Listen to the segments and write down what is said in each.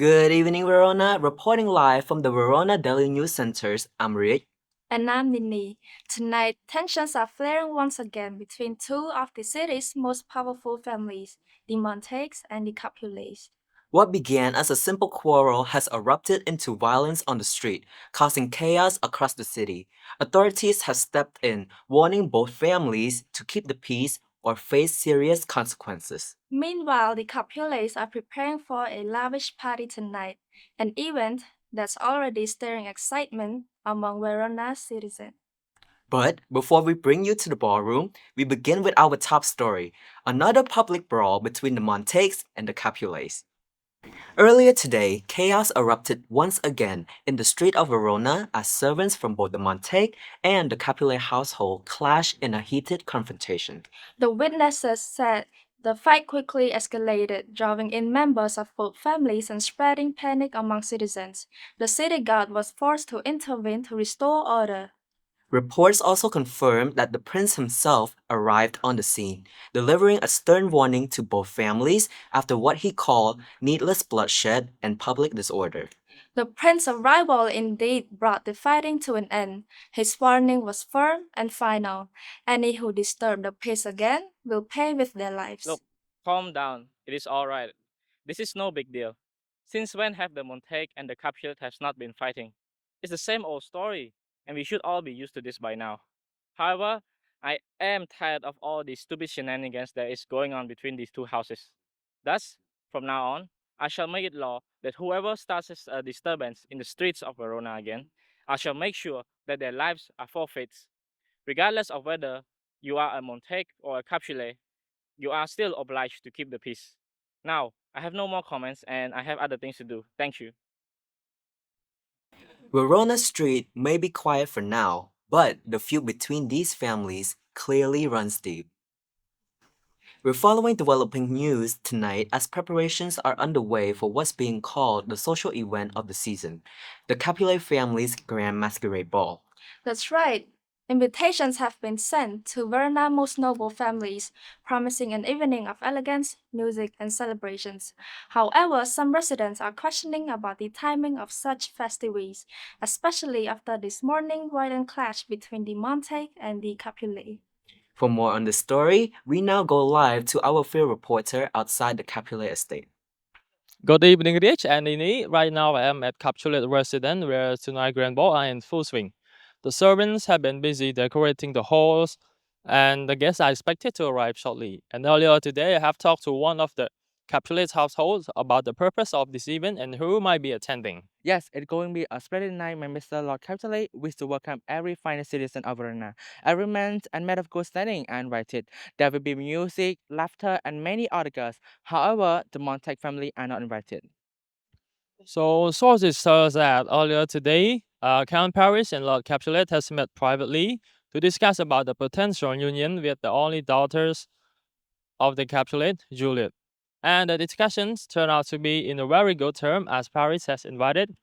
Good evening, Verona. Reporting live from the Verona Daily News Centers, I'm Rick. And I'm Nini. Tonight, tensions are flaring once again between two of the city's most powerful families, the Montagues and the Capulets. What began as a simple quarrel has erupted into violence on the street, causing chaos across the city. Authorities have stepped in, warning both families to keep the peace or face serious consequences. Meanwhile, the Capulets are preparing for a lavish party tonight, an event that's already stirring excitement among Verona's citizens. But before we bring you to the ballroom, we begin with our top story, another public brawl between the Montagues and the Capulets. Earlier today, chaos erupted once again in the street of Verona as servants from both the Montague and the Capulet household clashed in a heated confrontation. The witnesses said the fight quickly escalated, drawing in members of both families and spreading panic among citizens. The city guard was forced to intervene to restore order. Reports also confirmed that the prince himself arrived on the scene, delivering a stern warning to both families after what he called needless bloodshed and public disorder. The prince's arrival indeed brought the fighting to an end. His warning was firm and final. Any who disturb the peace again will pay with their lives. Look, calm down. It is all right. This is no big deal. Since when have the Montague and the Capulet has not been fighting? It's the same old story, and we should all be used to this by now. However, I am tired of all the stupid shenanigans that is going on between these two houses. Thus, from now on, I shall make it law that whoever starts a disturbance in the streets of Verona again, I shall make sure that their lives are forfeits. Regardless of whether you are a Montague or a Capulet, you are still obliged to keep the peace. Now, I have no more comments and I have other things to do. Thank you. Verona Street may be quiet for now, but the feud between these families clearly runs deep. We're following developing news tonight as preparations are underway for what's being called the social event of the season, the Capulet family's Grand Masquerade Ball. That's right. Invitations have been sent to Verna's most noble families, promising an evening of elegance, music, and celebrations. However, some residents are questioning about the timing of such festivities, especially after this morning violent clash between the Montague and the Capulet. For more on the story, we now go live to our field reporter outside the Capulet estate. Good evening, Rich and Nini. Right now, I am at Capsulate Residence, where tonight Grand Ball are in full swing. The servants have been busy decorating the halls, and the guests are expected to arrive shortly. And earlier today, I have talked to one of the Capsulate households about the purpose of this event and who might be attending. Yes, it's going to be a splendid night. My Mr. Lord Capitolate wish to welcome every fine citizen of Verona. Every man and maid of good standing are invited. There will be music, laughter, and many other guests. However, the Montag family are not invited. So sources tell us that earlier today, Count Paris and Lord Capulet has met privately to discuss about the potential union with the only daughters of the Capulet, Juliet. And the discussions turned out to be in a very good term as Paris has invited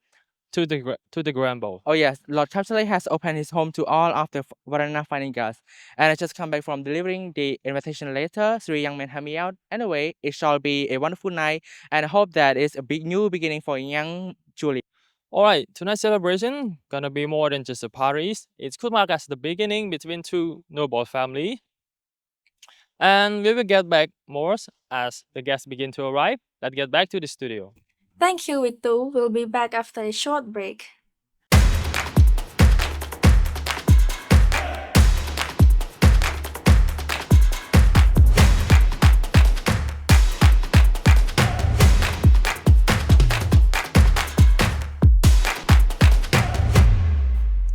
to the Grand Ball. Oh yes, Lord Capitolate has opened his home to all of the Verona fine guests. And I just come back from delivering the invitation letter. Three young men have me out. Anyway, it shall be a wonderful night, and I hope that it's a big new beginning for young Juliet. All right, tonight's celebration gonna be more than just a party. It could mark as the beginning between two noble family. And we will get back more as the guests begin to arrive. Let's get back to the studio. Thank you, Vitu. We'll be back after a short break.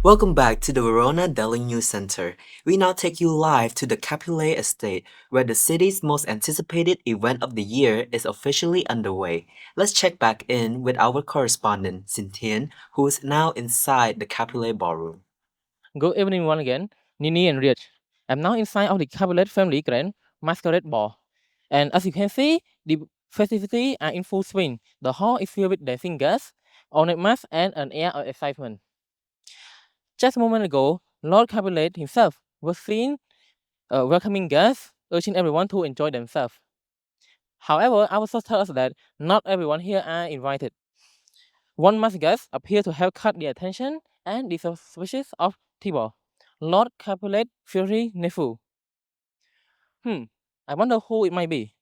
Welcome back to the Verona Daily News Center. We now take you live to the Capulet estate, where the city's most anticipated event of the year is officially underway. Let's check back in with our correspondent, Cynthia, who is now inside the Capulet ballroom. Good evening once again, Nini and Rich. I'm now inside of the Cabinet Family Grand Masquerade Ball. And as you can see, the festivities are in full swing. The hall is filled with dancing guests, ornate masks, and an air of excitement. Just a moment ago, Lord Cabinet himself was seen welcoming guests, urging everyone to enjoy themselves. However, our source tells us that not everyone here are invited. One Mastigas appeared to have caught the attention and the suspicions of Tibor, Lord Capulet Fury nephew. I wonder who it might be.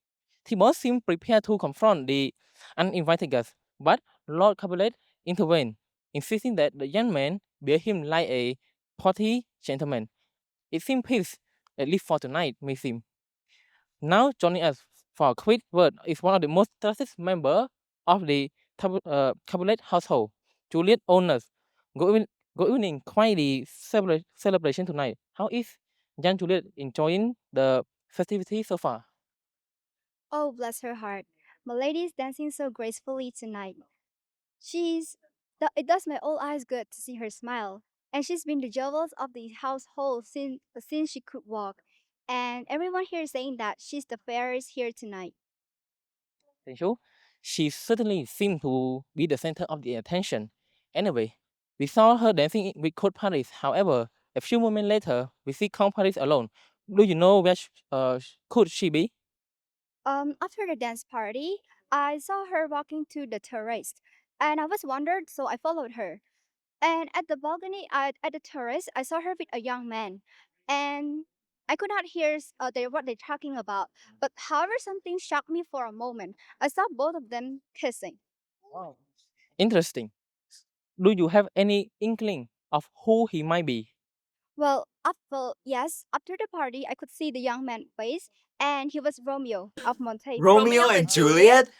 Tibor seemed prepared to confront the uninvited guest, but Lord Capulet intervened, insisting that the young man bear him like a haughty gentleman. It seemed peace, at least for tonight, may seem. Now joining us for a quick word is one of the most trusted members of the Capulet household, Juliet Owners. Good evening, quite the celebration tonight. How is young Juliet enjoying the festivity so far? Oh, bless her heart. My lady is dancing so gracefully tonight. It does my old eyes good to see her smile. And she's been the jewels of the household since she could walk. And everyone here is saying that she's the fairest here tonight. Thank you. She certainly seemed to be the center of the attention. Anyway, we saw her dancing with Court Paris. However, a few moments later, we see Count Paris alone. Do you know where could she be? After the dance party, I saw her walking to the terrace. And I was wondered, so I followed her. And at the balcony at the terrace, I saw her with a young man. And I could not hear what they're talking about. But however, something shocked me for a moment. I saw both of them kissing. Wow. Interesting. Do you have any inkling of who he might be? Yes, after the party, I could see the young man's face, and he was Romeo of Monte. Romeo and Juliet?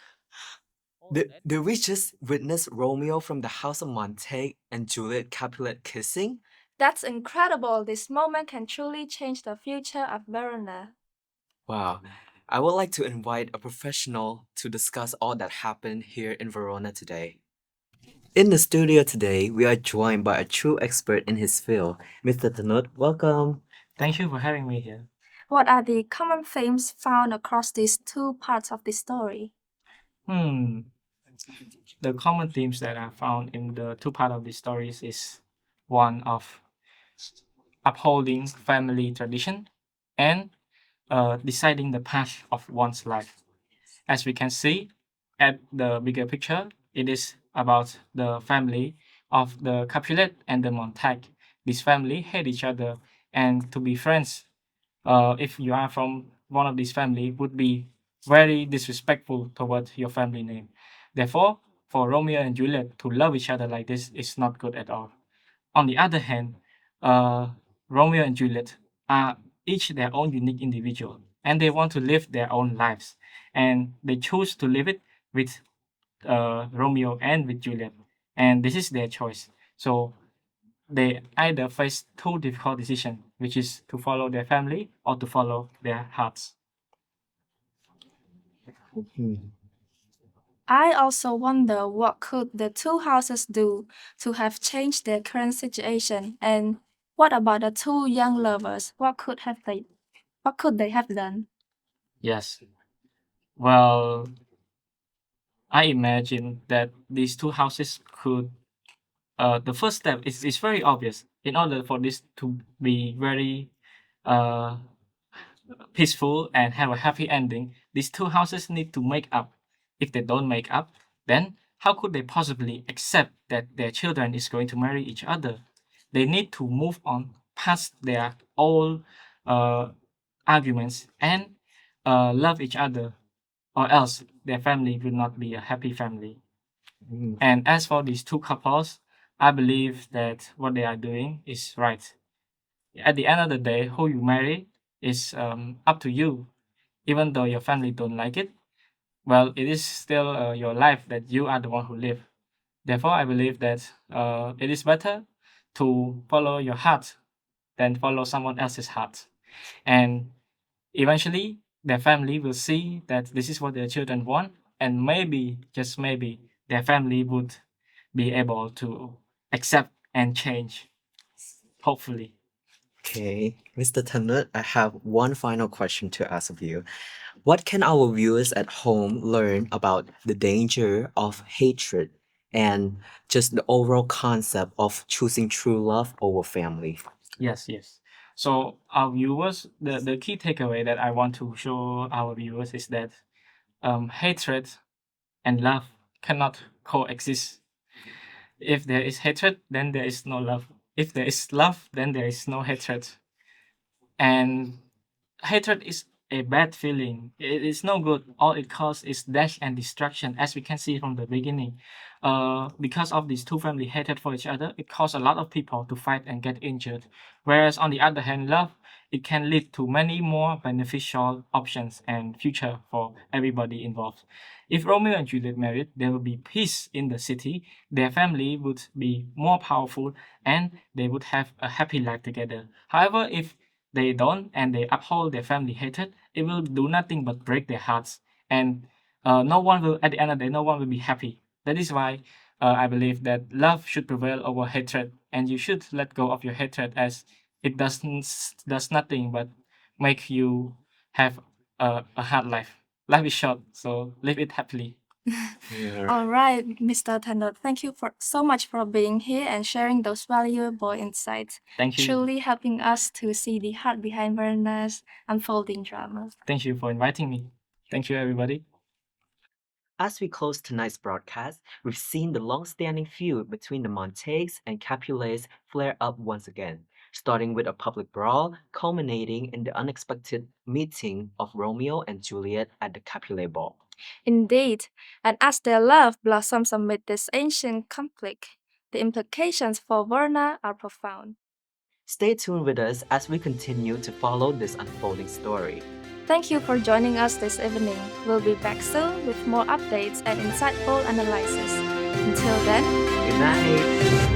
Oh, Did we just witness Romeo from the House of Montague and Juliet Capulet kissing? That's incredible. This moment can truly change the future of Verona. Wow. I would like to invite a professional to discuss all that happened here in Verona today. In the studio today, we are joined by a true expert in his field. Mr. Tanut, welcome. Thank you for having me here. What are the common themes found across these two parts of the story? Hmm. The common themes that are found in the two part of the stories is one of upholding family tradition and deciding the path of one's life. As we can see at the bigger picture, it is about the family of the Capulet and the Montag. This family hate each other, and to be friends, if you are from one of these family, would be very disrespectful toward your family name. Therefore, for Romeo and Juliet to love each other like this is not good at all. On the other hand, uh, Romeo and Juliet are each their own unique individual, and they want to live their own lives, and they choose to live it with Romeo and with Juliet, and this is their choice. So they either face two difficult decisions, which is to follow their family or to follow their hearts. I also wonder what could the two houses do to have changed their current situation, and what about the two young lovers? What could they have done? Yes. Well, I imagine that these two houses could. The first step is very obvious. In order for this to be very uh, peaceful and have a happy ending, these two houses need to make up. If they don't make up, then how could they possibly accept that their children is going to marry each other? They need to move on past their old uh, arguments and love each other, or else their family will not be a happy family. And as for these two couples, I believe that what they are doing is right. At the end of the day, who you marry is up to you. Even though your family don't like it, well, it is still your life that you are the one who live. Therefore, I believe that it is better to follow your heart than follow someone else's heart. And eventually, their family will see that this is what their children want, and maybe, just maybe, their family would be able to accept and change. Hopefully. Okay, Mr. Tanut, I have one final question to ask of you. What can our viewers at home learn about the danger of hatred and just the overall concept of choosing true love over family? Yes, yes. So our viewers, the key takeaway that I want to show our viewers is that hatred and love cannot coexist. If there is hatred, then there is no love. If there is love, then there is no hatred. And hatred is a bad feeling. It is no good. All it causes is death and destruction, as we can see from the beginning. Because of these two family hatred for each other, it caused a lot of people to fight and get injured. Whereas on the other hand, love, it can lead to many more beneficial options and future for everybody involved. If Romeo and Juliet married, there will be peace in the city, their family would be more powerful, and they would have a happy life together. However, if they don't and they uphold their family hatred, it will do nothing but break their hearts. And no one will, at the end of the day, no one will be happy. That is why I believe that love should prevail over hatred, and you should let go of your hatred, as it does nothing but make you have a hard life. Life is short, so live it happily. All right, Mr. Tandot, thank you for so much for being here and sharing those valuable insights. Thank you. Truly helping us to see the heart behind Verona's unfolding drama. Thank you for inviting me. Thank you, everybody. As we close tonight's broadcast, we've seen the long-standing feud between the Montagues and Capulets flare up once again, starting with a public brawl, culminating in the unexpected meeting of Romeo and Juliet at the Capulet ball. Indeed, and as their love blossoms amid this ancient conflict, the implications for Verona are profound. Stay tuned with us as we continue to follow this unfolding story. Thank you for joining us this evening. We'll be back soon with more updates and insightful analysis. Until then, Good night!